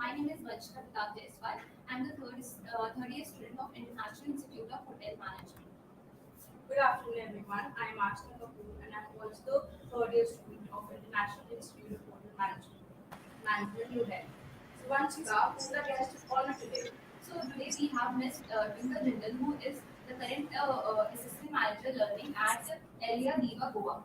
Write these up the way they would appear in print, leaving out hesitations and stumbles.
my name is Vanshika Jaiswal. I'm the third year student of International Institute of Hotel Management. Good afternoon, everyone. I am Ashna Kapoor, and I am also the third year student of International Institute of Hotel Management, New Delhi. So, Vanchika, who is our guest of honor today? So today we have Miss Twinkle Jindal, who is the current assistant manager learning at Elia Diva Goa.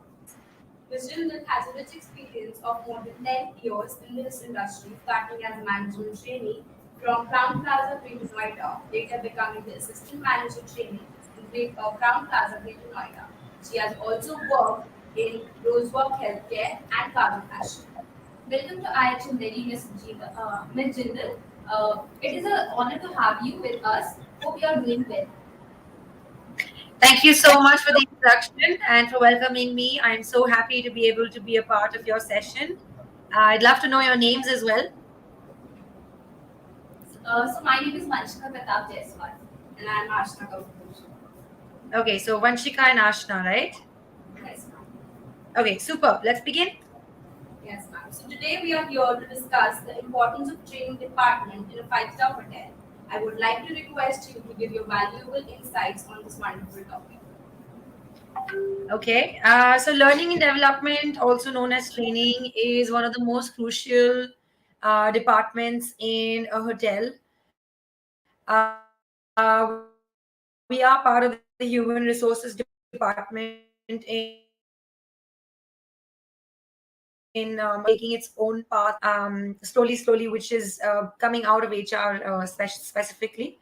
Ms. Jindal has a rich experience of more than 10 years in this industry, starting as a management trainee from Crown Plaza, Greater Noida, later becoming the assistant manager trainee in Crown Plaza, Greater Noida. She has also worked in Rosework Healthcare and Cargo Fashion. Welcome to IIHM Delhi, Miss Jindal. It is an honor to have you with us. Hope you are doing well. Thank you so much for the introduction and for welcoming me. I'm so happy to be able to be a part of your session. I'd love to know your names as well. So my name is Vanshika Jaiswal. And I am Ashna Kapoor. Okay, so Vanshika and Ashna, right? Yes, ma'am. Okay, super. Let's begin. Yes, ma'am. So today we are here to discuss the importance of training department in a five-star hotel. I would like to request you to give your valuable insights on this wonderful topic. Okay, so learning and development, also known as training, is one of the most crucial departments in a hotel. We are part of the human resources department in taking its own path slowly, which is coming out of HR specifically.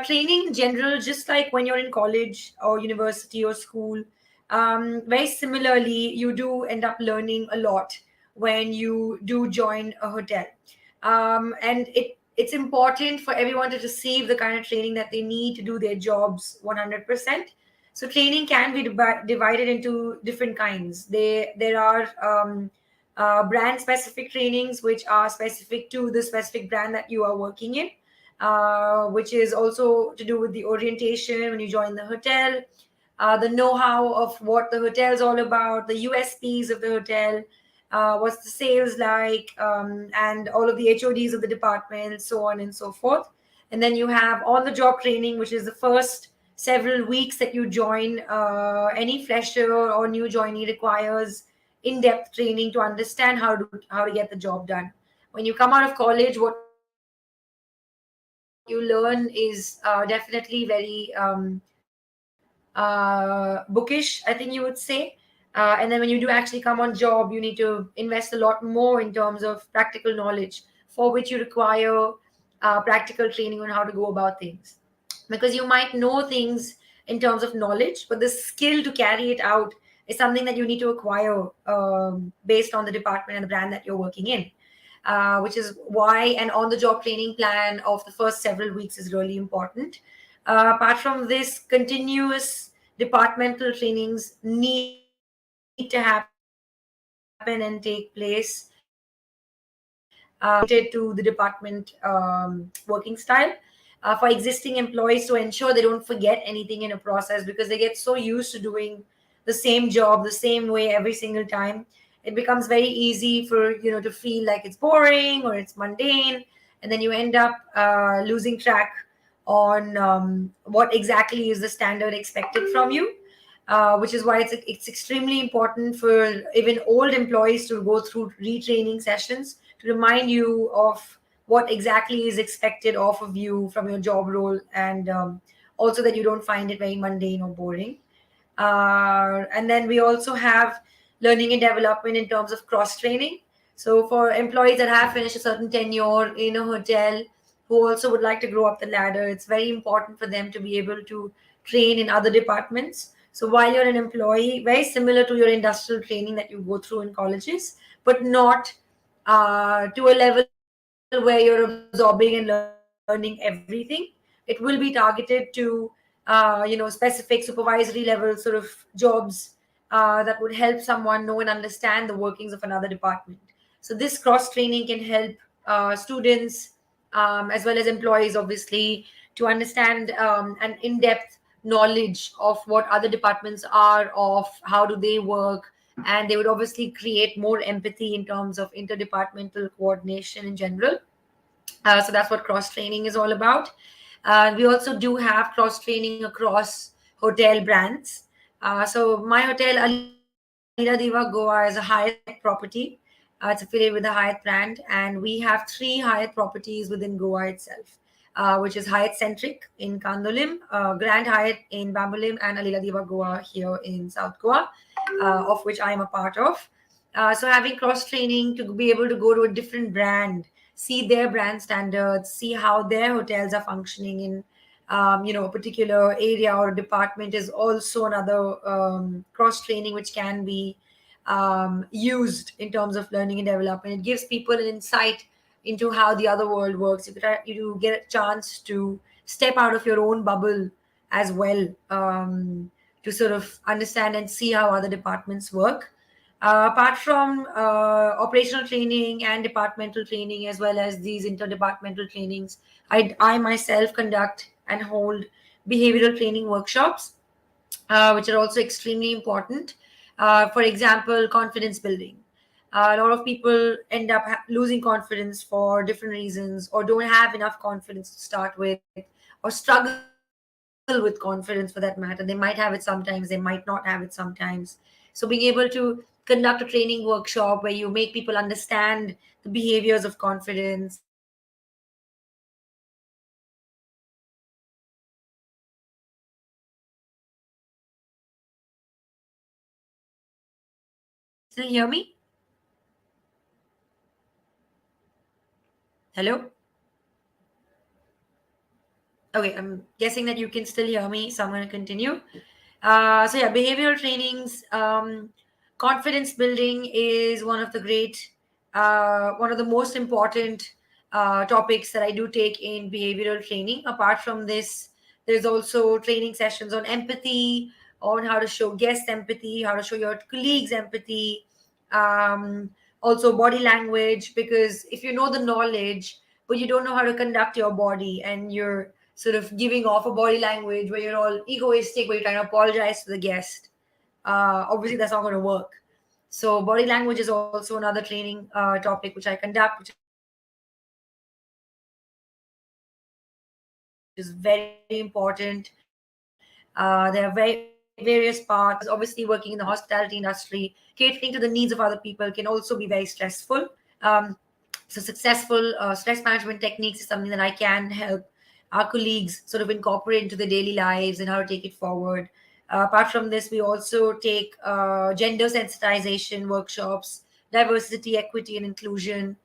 Training in general, just like when you're in college or university or school, very similarly, you do end up learning a lot when you do join a hotel. And it's important for everyone to receive the kind of training that they need to do their jobs 100%. So training can be divided into different kinds. There are brand specific trainings which are specific to the specific brand that you are working in, which is also to do with the orientation when you join the hotel, the know-how of what the hotel is all about, the USPs of the hotel, what's the sales like, and all of the HODs of the department, so on and so forth. And then you have on-the-job training, which is the first several weeks that you join. Any fresher or new joinee requires in-depth training to understand how to get the job done. When you come out of college, what you learn is definitely very bookish, I think you would say. And then when you do actually come on job, you need to invest a lot more in terms of practical knowledge, for which you require practical training on how to go about things. Because you might know things in terms of knowledge, but the skill to carry it out is something that you need to acquire based on the department and the brand that you're working in. Which is why an on the job training plan of the first several weeks is really important. Apart from this, continuous departmental trainings need to happen and take place related to the department working style for existing employees to ensure they don't forget anything in a process, because they get so used to doing the same job the same way every single time. It becomes very easy for to feel like it's boring or it's mundane, and then you end up losing track on what exactly is the standard expected from you. Which is why it's extremely important for even old employees to go through retraining sessions to remind you of what exactly is expected off of you from your job role, and also that you don't find it very mundane or boring. And then we also have learning and development in terms of cross training. So for employees that have finished a certain tenure in a hotel who also would like to grow up the ladder, it's very important for them to be able to train in other departments. So while you're an employee, very similar to your industrial training that you go through in colleges, but not to a level where you're absorbing and learning everything. It will be targeted to specific supervisory level sort of jobs that would help someone know and understand the workings of another department. So this cross training can help students as well as employees, obviously, to understand an in-depth knowledge of what other departments are, of how do they work, and they would obviously create more empathy in terms of interdepartmental coordination in general. So that's what cross training is all about. We also do have cross training across hotel brands. So my hotel, Alida Diva Goa, is a Hyatt property. It's affiliated with the Hyatt brand, and we have three Hyatt properties within Goa itself, which is Hyatt Centric in Kandolim, Grand Hyatt in Bambolim, and Alila Diva Goa here in South Goa, of which I am a part of. So having cross training to be able to go to a different brand, see their brand standards, see how their hotels are functioning in a particular area or department is also another cross training which can be used in terms of learning and development. It gives people an insight into how the other world works. You get a chance to step out of your own bubble as well, to sort of understand and see how other departments work. Apart from operational training and departmental training, as well as these interdepartmental trainings, I myself conduct and hold behavioral training workshops, which are also extremely important. For example, confidence building. A lot of people end up losing confidence for different reasons, or don't have enough confidence to start with, or struggle with confidence for that matter. They might have it sometimes, they might not have it sometimes. So, being able to conduct a training workshop where you make people understand the behaviors of confidence, how to conduct yourself in situations where you might be nervous, how to conduct yourself in situations where you might be nervous. Can you still hear me? Hello? Okay, I'm guessing that you can still hear me, so I'm going to continue. So yeah, behavioral trainings, confidence building is one of the most important topics that I do take in behavioral training. Apart from this, there's also training sessions on empathy, on how to show guest empathy, how to show your colleagues empathy, also body language. Because if you know the knowledge, but you don't know how to conduct your body, and you're sort of giving off a body language where you're all egoistic, where you're trying to apologize to the guest, obviously that's not going to work. So body language is also another training topic which I conduct, which is very important. There are various parts because obviously working in the hospitality industry, catering to the needs of other people can also be very stressful. Um, so successful stress management techniques is something that I can help our colleagues sort of incorporate into their daily lives and how to take it forward. Apart from this, we also take gender sensitization workshops, diversity, equity, and inclusion.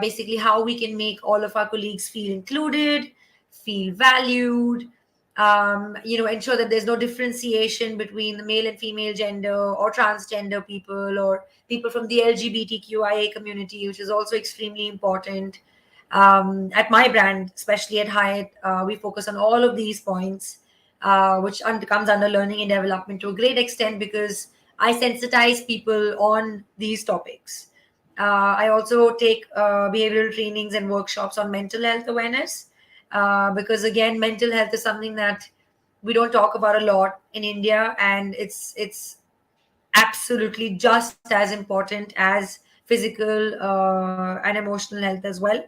Basically, how we can make all of our colleagues feel included, feel valued, ensure that there's no differentiation between the male and female gender or transgender people or people from the LGBTQIA community, which is also extremely important. At my brand, especially at Hyatt, we focus on all of these points, which comes under learning and development to a great extent because I sensitize people on these topics. I also take behavioral trainings and workshops on mental health awareness, because again, mental health is something that we don't talk about a lot in India, and it's absolutely just as important as physical and emotional health as well.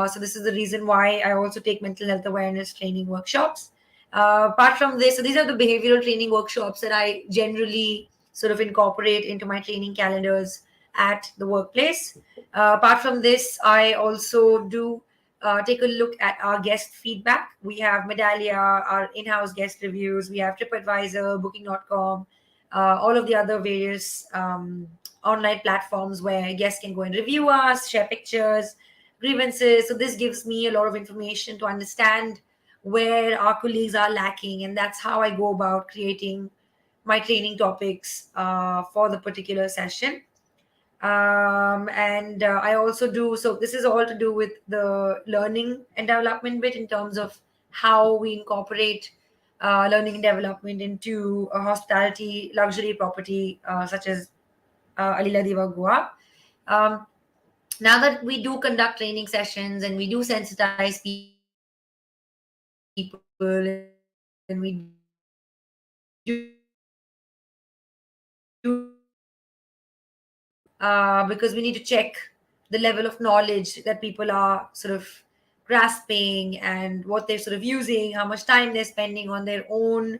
So this is the reason why I also take mental health awareness training workshops. Apart from this, so these are the behavioral training workshops that I generally sort of incorporate into my training calendars at the workplace. Apart from this, I also do take a look at our guest feedback. We have Medallia, our in-house guest reviews. We have TripAdvisor, Booking.com, all of the other various online platforms where guests can go and review us, share pictures, grievances. So this gives me a lot of information to understand where our colleagues are lacking, and that's how I go about creating my training topics for the particular session. And I also do, so this is all to do with the learning and development bit in terms of how we incorporate learning and development into a hospitality luxury property such as Alila Diva Goa. Um, Now that we do conduct training sessions and we do sensitize people and we do because we need to check the behaviors of our guests. the level of knowledge that people are sort of grasping and what they're sort of using, how much time they're spending on their own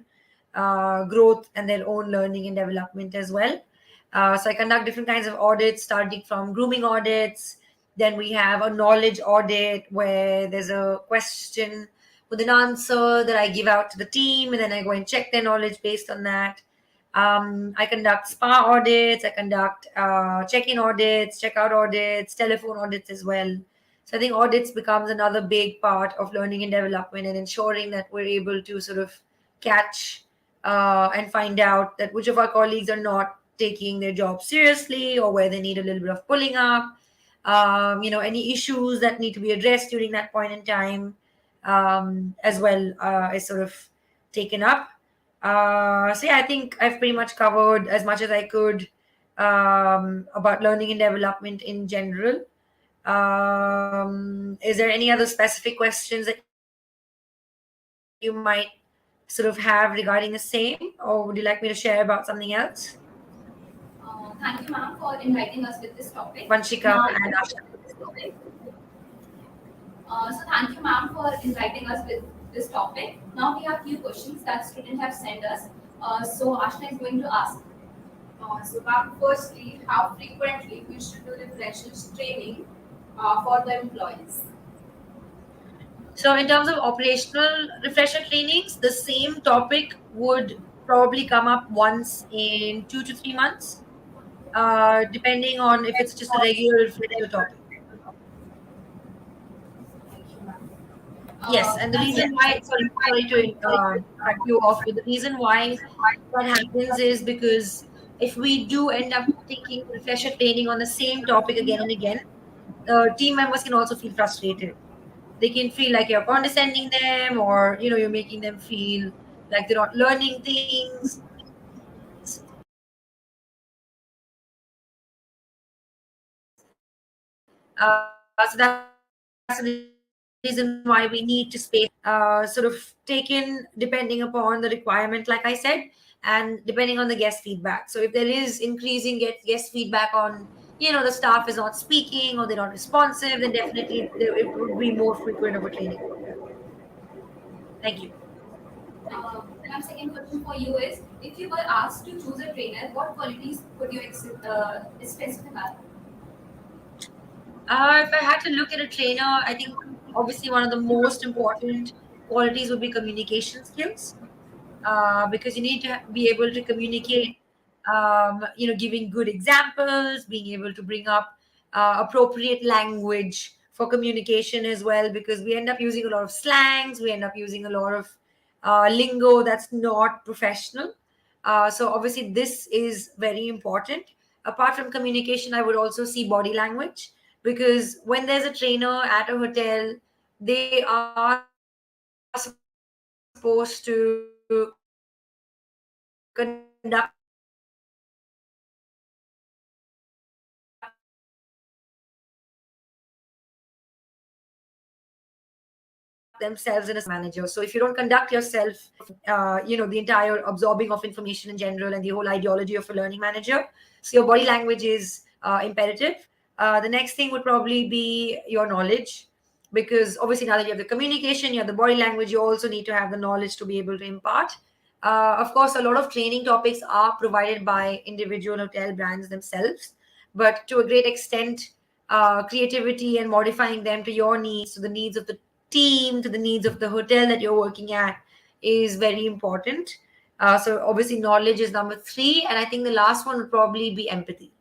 growth and their own learning and development as well. So I conduct different kinds of audits, starting from grooming audits. Then we have a knowledge audit where there's a question with an answer that I give out to the team, and then I go and check their knowledge based on that. I conduct spa audits, I conduct check-in audits, check-out audits, telephone audits as well. So I think audits becomes another big part of learning and development and ensuring that we're able to sort of catch and find out that which of our colleagues are not taking their job seriously or where they need a little bit of pulling up. Any issues that need to be addressed during that point in time as well is sort of taken up. So yeah, I think I've pretty much covered as much as I could about learning and development in general. Is there any other specific questions that you might sort of have regarding the same, or would you like me to share about something else? Thank you, ma'am, for inviting us with this topic. Vanshika Now, and Asha. so thank you, ma'am, for inviting us with this topic. Now we have few questions that students have sent us. So Ashna is going to ask. So, ma'am, firstly, how frequently we should do refreshers training for the employees? So, in terms of operational refresher trainings, the same topic would probably come up once in 2 to 3 months, depending on if it's just a regular refresher topic. Thank you, ma'am. Yes, and the As reason why, sorry to cut you off, but the reason why that happens is because if we do end up taking refresher training on the same topic again and again, team members can also feel frustrated. They can feel like you're condescending them, or you're making them feel like they're not learning things. So that's the reason why we need to space sort of taken depending upon the requirement, like I said, and depending on the guest feedback. So if there is increasing guest feedback on the staff is not speaking or they're not responsive, then definitely it would be more frequent of a training. Thank you. my second question for you is, if you were asked to choose a trainer, what qualities could you specify? If I had to look at a trainer, I think obviously one of the most important qualities would be communication skills, because you need to be able to communicate, giving good examples, being able to bring up appropriate language for communication as well, because we end up using a lot of slangs, we end up using a lot of lingo that's not professional. So obviously this is very important. Apart from communication, I would also see body language, because when there's a trainer at a hotel, they are supposed to conduct themselves in a certain way, manager. So if you don't conduct yourself, the entire absorbing of information in general and the whole ideology of a learning manager. So your body language is imperative. The next thing would probably be your knowledge, because obviously now that you have the communication, you have the body language, you also need to have the knowledge to be able to impart. Of course, a lot of training topics are provided by individual hotel brands themselves, but to a great extent, creativity and modifying them to your needs, to the needs of the team, to the needs of the hotel that you're working at, is very important. So obviously, knowledge is number three, and I think the last one would probably be empathy.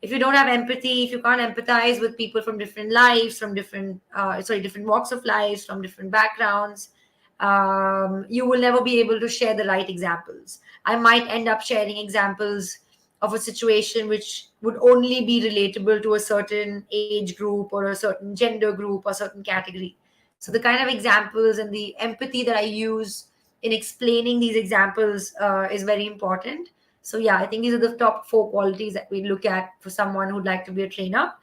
If you don't have empathy, if you can't empathize with people from different lives, from different walks of lives, from different backgrounds, you will never be able to share the right examples. I might end up sharing examples of a situation which would only be relatable to a certain age group or a certain gender group or certain category. So the kind of examples and the empathy that I use in explaining these examples is very important. So yeah, I think these are the top four qualities that we look at for someone who'd like to be a trainer,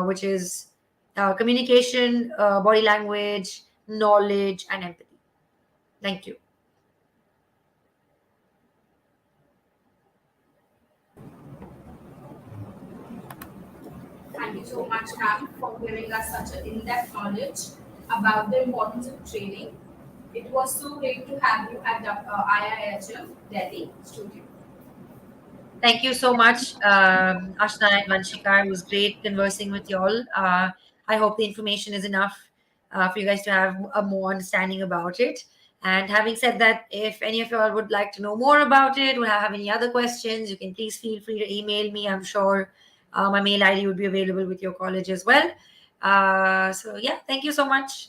which is communication, body language, knowledge, and empathy. Thank you. Thank you so much, ma'am, for giving us such an in-depth knowledge about the importance of training. It was so great to have you at the IIHM Delhi studio. Thank you so much, Ashna and Vanshika. It was great conversing with you all. I hope the information is enough for you guys to have a more understanding about it. And having said that, if any of you all would like to know more about it, would have any other questions, you can please feel free to email me. I'm sure my mail ID would be available with your college as well. So yeah, thank you so much.